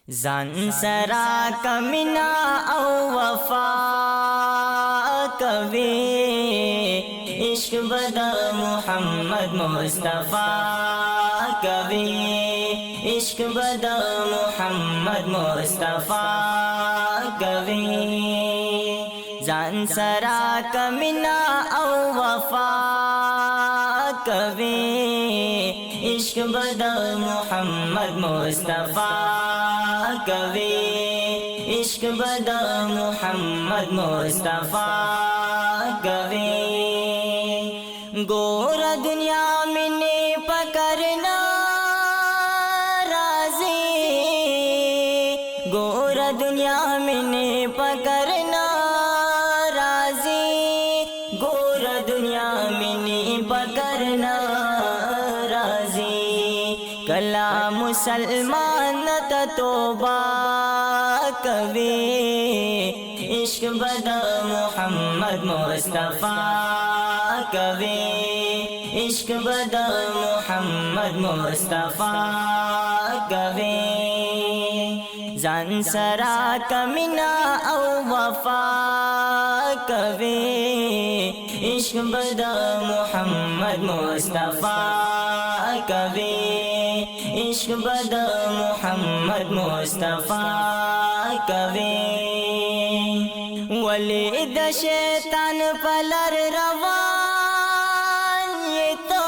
जान सरा कमिना औ वफा कवे इश्क बदा मोहम्मद मुस्तफ़ा कवे इश्क बदा मोहम्मद मुस्तफ़ा कवे जान सरा कमिना औ वफा कवे इश्क बदा मोहम्मद मुस्तफ़ा कवे इश्क बदा मोहम्मद मुस्तफ़ा कवे गोरा दुनिया में ने पकड़ना राज़ी गोरा दुनिया में ने पकड़ना राज़ी गोरा दुनिया में ने पकड़ना राज़ी कला मुसलमान तौबा कवे इश्क बदा मोहम्मद मुस्तफ़ा कवे इश्क बदा मोहम्मद मुस्तफ़ा कवे जान सरा कमिना औ वफा कवे इश्क बदा मोहम्मद मुस्तफ़ा कवे इश्क बदा मोहम्मद मुस्तफ़ा कवे वलीद शैतान पलर रवान ये तो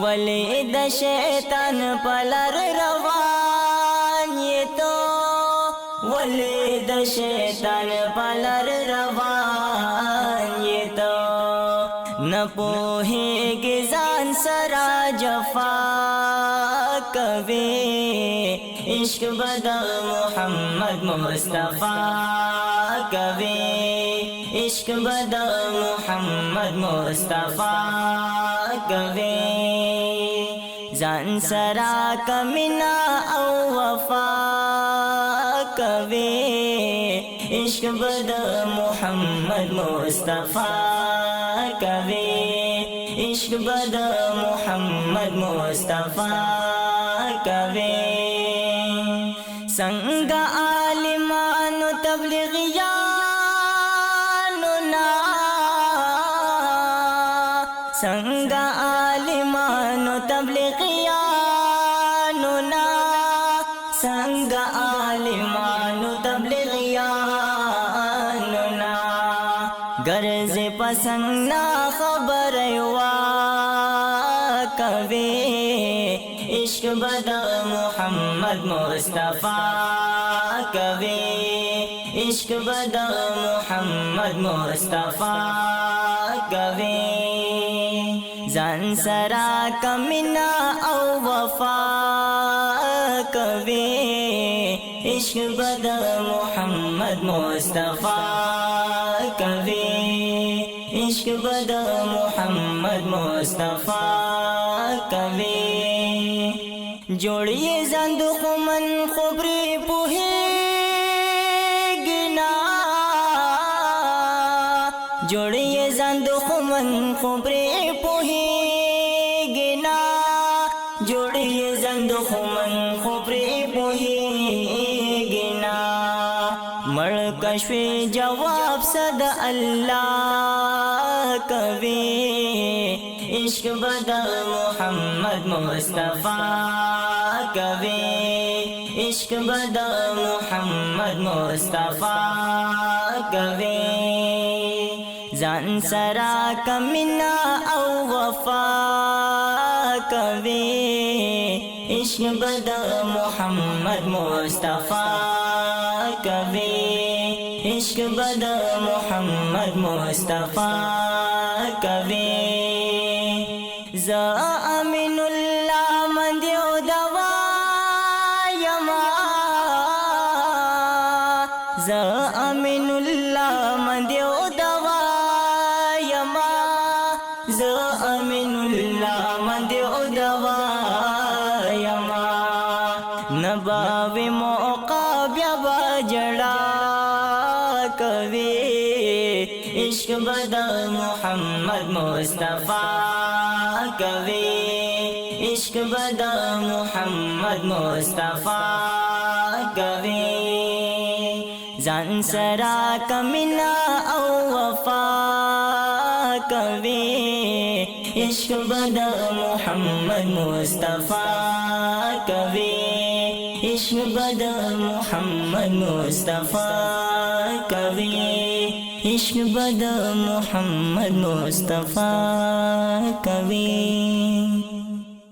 वलीद शैतान पलर रवान ये तो वलीद शैतान पलर रवान ये तो न पोहेगे जान सरा जफा कवे इश्क बदा मोहम्मद मुस्तफ़ा कवे इश्क बदा मोहम्मद मुस्तफ़ा कवे जान सरा कमिना औ वफा कवे इश्क बदा मोहम्मद मुस्तफ़ा कवे इश्क बदा मोहम्मद मुस्तफ़ा कवे संग आलिमान तबलीगियान ना संग आलिमान तबलीगियान ना संग आलिमान तबलीगियान ना गर्ज पसंद ना खबर वा कवे इश्क बदा मोहम्मद मुस्तफ़ा कवे इश्क बदा मोहम्मद मुस्तफ़ा कवे जान सरा कमिना औ वफा कवे इश्क बदा मोहम्मद मुस्तफ़ा कवे इश्क बदा मोहम्मद मुस्तफ़ा कवे जोड़िए ज़ंदुक़ मन खुबरी पुहे गिना जोड़िए ज़ंदुक़ मन खुबरी पुहे गिना जोड़िए ज़ंदुक़ मन खुबरी पुहे गिना मरकशे जवाब सद अल्लाह कवे इश्क बदा मोहम्मद मुस्तफ़ा कवे इश्क बदा मोहम्मद मुस्तफ़ा कवे जान सरा कमिना औ वफा कवे इश्क बदा मोहम्मद मुस्तफ़ा कवे इश्क बदा मोहम्मद मुस्तफ़ा कवे ज़ामिनुल्लाह मंदियो दवा यमा ज़ामिनुल्लाह मंदियो दवा यमा ज़ामिनुल्लाह मंदियो दवा यमा नबावे मौका ब्याबा जड़ा कवे इश्क बदा मोहम्मद मुस्तफ़ा कवे इश्क बदा मोहम्मद मुस्तफा कवे जान सरा कमिना औ वफा कवे इश्क बदा मोहम्मद मुस्तफा कवे इश्क बदा मोहम्मद मुस्तफा कवे इश्क बदा मोहम्मद मुस्तफा कवे।